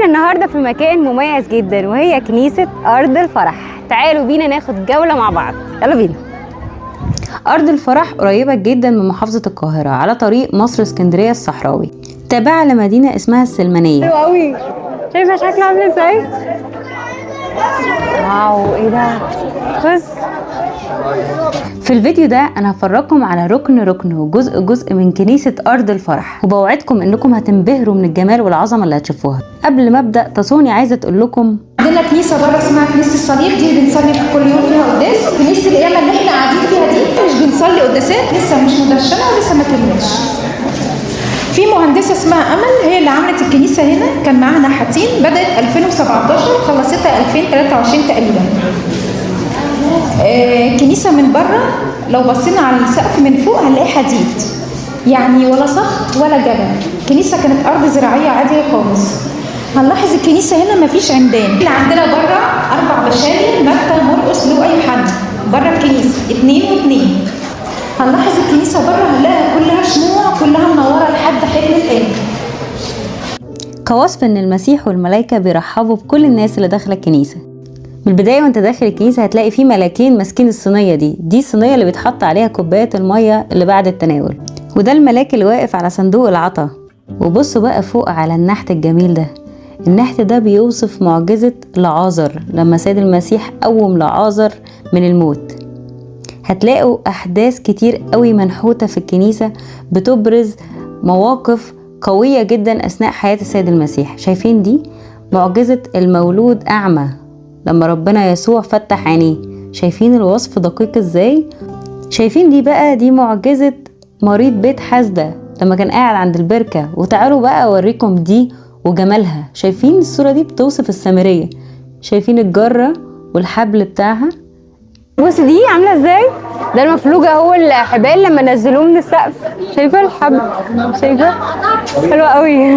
النهارده في مكان مميز جدا وهي كنيسة أرض الفرح. تعالوا بينا ناخد جولة مع بعض، يلا بينا. أرض الفرح قريبة جدا من محافظة القاهرة على طريق مصر اسكندرية الصحراوي، تابعة لمدينة اسمها السلمانية. حلو قوي، شايفة شكله عامل ازاي؟ واو، ايه ده؟ بص في الفيديو ده انا هفرجكم على ركن وجزء من كنيسة أرض الفرح، وبوعدكم انكم هتنبهروا من الجمال والعظمة اللي هتشوفوها. قبل ما ابدا تصوني عايزة تقول لكم عندنا كنيسة بره اسمها كنيسة الصليب، دي بنصلي كل يوم فيها قداس. كنيسة القيامة اللي احنا قاعدين فيها دي مش بنصلي قداسات، لسه مش مدشنة ولسه ما كملتش. في مهندسة اسمها أمل هي اللي عملت الكنيسة هنا، كان معاها نحاتين، بدأت 2017 خلصتها 2023 تقريبا. كنيسة من بره لو بصينا على السقف من فوق هنلاقي حديد، يعني ولا صخر ولا جبل. الكنيسة كانت أرض زراعية عادية خالص. هنلاحظ الكنيسة هنا مفيش عمدان. اللي عندنا بره 4 بشاير، متى مرقس لوقا يوحنا بره الكنيسة 2 و2. هنلاحظ الكنيسة بره هنلاقيها كلها شموع، كلها منورة لحد حجم القلب. كوصف ان المسيح والملائكة بيرحبوا بكل الناس اللي داخلة الكنيسة. من البداية وانت داخل الكنيسة هتلاقي في ملاكين ماسكين الصينية دي الصينية اللي بيتحط عليها كوباية المية اللي بعد التناول، وده الملاك اللي واقف على صندوق العطا. وبصوا بقى فوق على النحت الجميل ده. النحت ده بيوصف معجزة لعازر لما سيد المسيح قوم لعازر من الموت. هتلاقوا أحداث كتير قوي منحوتة في الكنيسة بتبرز مواقف قوية جدا أثناء حياة السيد المسيح. شايفين دي معجزة المولود أعمى لما ربنا يسوع فتح عينيه، شايفين الوصف دقيق ازاي؟ شايفين دي بقى دي معجزة مريض بيت حسدة لما كان قاعد عند البركة. وتعالوا بقى اوريكم دي وجمالها. شايفين الصورة دي بتوصف السامرية، شايفين الجرة والحبل بتاعها. بص دي عاملة ازاي؟ ده المفلوجة هو الحبال لما نزلوه من السقف. شايفة الحبل؟ شايفة؟ حلوة قوي.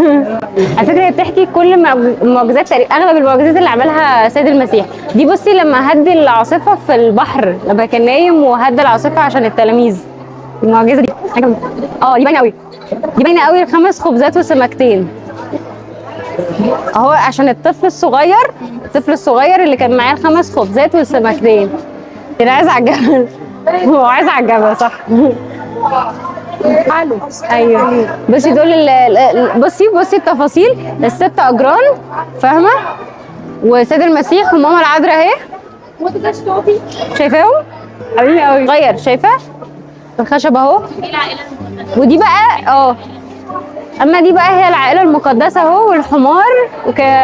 على فكرة هي بتحكي كل المعجزات تقريبا، اغلب المعجزات اللي عملها سيد المسيح. دي بصي لما هدي العاصفة في البحر، لما كان نايم وهدى العاصفة عشان التلاميذ. المعجزة دي دي باينة قوي، دي باينة قوي. 5 خبزات وسمكتين اهو عشان الطفل الصغير اللي كان معاه 5 خبزات والسمكتين. انا عايزه على الجبل. هو عايز على الجبل صح. حلو ايوه. بصي دول بصي التفاصيل. ال6 اجران فاهمه، وسيد المسيح وماما العذراء اهي. شايفاهم؟ حلوين قوي. غير شايفه الخشب اهو. ودي بقى اما دي بقى هي العائله المقدسه اهو، والحمار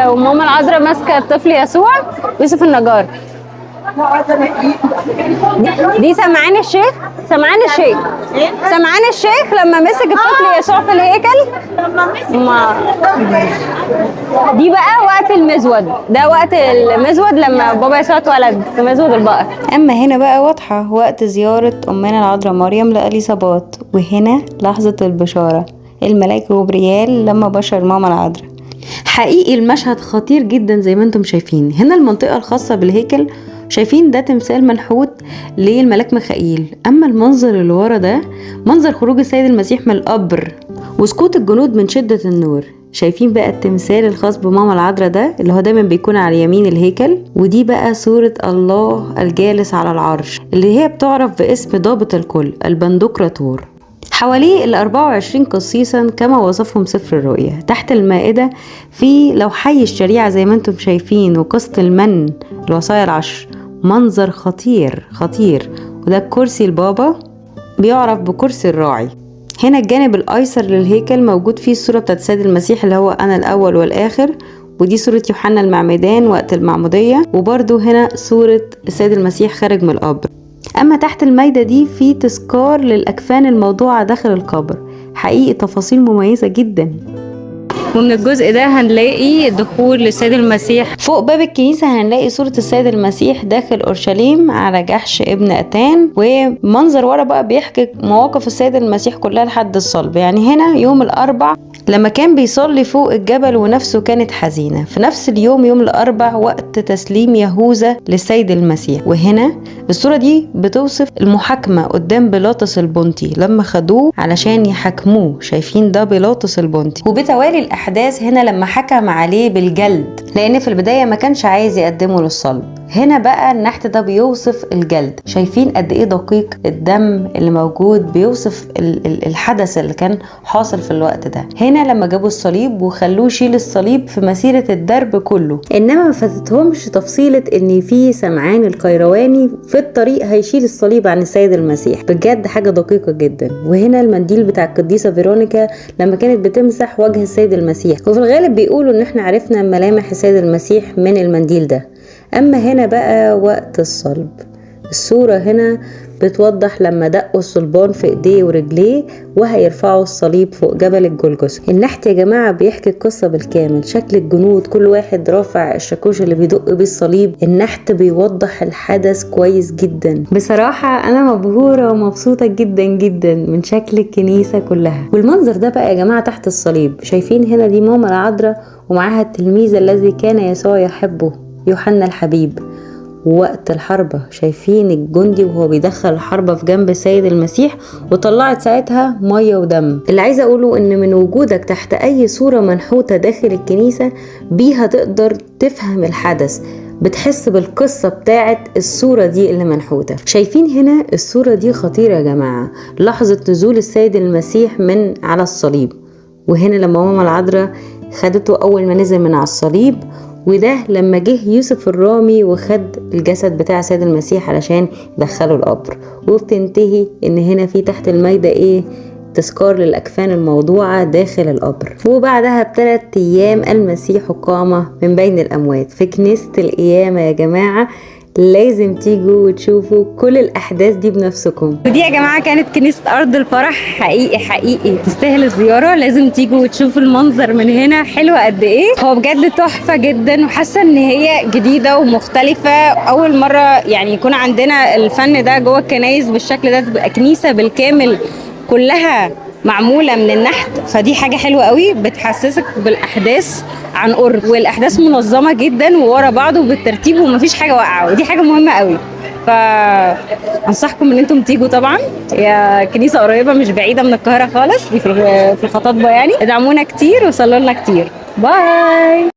وماما العذراء ماسكه الطفل يسوع ويوسف النجار. دي سمعان الشيخ لما مسك الطفل يسوع في الهيكل. دي بقى وقت المزود، ده وقت المزود لما بابا يسوع اتولد في مزود البقر. اما هنا بقى واضحه وقت زياره امنا العذراء مريم لإليصابات، وهنا لحظه البشاره الملاك جبريال لما بشر ماما العذراء. حقيقي المشهد خطير جدا زي ما انتم شايفين. هنا المنطقه الخاصه بالهيكل، شايفين ده تمثال منحوت للملاك ميخائيل. اما المنظر اللي ورا ده منظر خروج السيد المسيح من القبر وسقوط الجنود من شدة النور. شايفين بقى التمثال الخاص بماما العذراء ده اللي هو دايما بيكون على يمين الهيكل. ودي بقى صورة الله الجالس على العرش اللي هي بتعرف باسم ضابط الكل البندقراطور. حواليه 24 قسيسا كما وصفهم سفر الرؤيا. تحت المائدة في لوحي الشريعة زي ما انتم شايفين، وقصة المن الوصايا العشر. منظر خطير. وده كرسي البابا بيعرف بكرسي الراعي. هنا الجانب الايسر للهيكل موجود فيه الصورة بتاعت السيد المسيح اللي هو انا الاول والاخر، ودي صورة يوحنا المعمدان وقت المعمودية، وبرده هنا صورة السيد المسيح خارج من القبر. اما تحت المايدة دي في تذكار للاكفان الموضوعة داخل القبر. حقيقي تفاصيل مميزة جدا. ومن الجزء ده هنلاقي دخول للسيد المسيح. فوق باب الكنيسة هنلاقي صورة السيد المسيح داخل أورشليم على جحش ابن أتان، ومنظر ورا بقى بيحكي مواقف السيد المسيح كلها لحد الصلب. يعني هنا يوم الأربع لما كان بيصلي فوق الجبل ونفسه كانت حزينة. في نفس اليوم يوم الأربع وقت تسليم يهوذا للسيد المسيح. وهنا الصورة دي بتوصف المحاكمة قدام بيلاطس البنطي لما خدوه علشان يحاكموه. شايفين ده بيلاطس البنطي. وبتوالي الأحداث هنا لما حكم عليه بالجلد، لأن في البداية ما كانش عايز يقدمه للصلب. هنا بقى النحت ده بيوصف الجلد. شايفين قد ايه دقيق الدم اللي موجود، بيوصف الحدث اللي كان حاصل في الوقت ده. هنا لما جابوا الصليب وخلوه يشيل الصليب في مسيرة الدرب كله، انما ما فاتتهمش تفصيلة ان في سمعان القيرواني في الطريق هيشيل الصليب عن السيد المسيح. بجد حاجة دقيقة جدا. وهنا المنديل بتاع القديسة فيرونيكا لما كانت بتمسح وجه السيد المسيح، وفي الغالب بيقولوا ان احنا عرفنا ملامح السيد المسيح من المنديل ده. اما هنا بقى وقت الصلب، الصورة هنا بتوضح لما دقوا الصلبان في ايديه ورجليه وهيرفعوا الصليب فوق جبل الجلجثة. النحت يا جماعة بيحكي القصة بالكامل. شكل الجنود كل واحد رافع الشاكوش اللي بيدق بيه الصليب. النحت بيوضح الحدث كويس جدا. بصراحة انا مبهورة ومبسوطة جدا جدا من شكل الكنيسة كلها. والمنظر ده بقى يا جماعة تحت الصليب، شايفين هنا دي ماما العذراء ومعاها التلميذ الذي كان يسوع يحبه، يوحنا الحبيب. وقت الحربة شايفين الجندي وهو بيدخل الحربة في جنب السيد المسيح وطلعت ساعتها مية ودم. اللي عايزة اقوله ان من وجودك تحت اي صورة منحوتة داخل الكنيسة بيها تقدر تفهم الحدث، بتحس بالقصة بتاعت الصورة دي اللي منحوتة. شايفين هنا الصورة دي خطيرة يا جماعة، لحظة نزول السيد المسيح من على الصليب. وهنا لما ماما العذراء خدته اول ما نزل من على الصليب، وده لما جه يوسف الرامي وخد الجسد بتاع سيد المسيح علشان يدخله القبر. وبتنتهي ان هنا في تحت المايدة ايه؟ تذكار للأكفان الموضوعة داخل القبر. وبعدها ب3 أيام المسيح قام من بين الأموات. في كنيسة القيامة يا جماعة لازم تيجوا وتشوفوا كل الأحداث دي بنفسكم. ودي يا جماعة كانت كنيسة أرض الفرح، حقيقي حقيقي تستاهل الزيارة. لازم تيجوا وتشوفوا المنظر من هنا حلوة قد إيه. هو بجد تحفة جدا، وحاسة إن هي جديدة ومختلفة. أول مرة يعني يكون عندنا الفن ده جوه الكنايس بالشكل ده، تبقى كنيسة بالكامل كلها معمولة من النحت. فدي حاجة حلوة قوي، بتحسسك بالأحداث عن قرب، والأحداث منظمة جدا وورا بعض وبالترتيب ومفيش حاجة واقعة، ودي حاجة مهمة قوي. فأنصحكم إن أنتم تيجوا طبعا. هي كنيسة قريبة مش بعيدة من القاهرة خالص، دي في الخطاطبة يعني. ادعمونا كتير وصلوا لنا كتير. باي.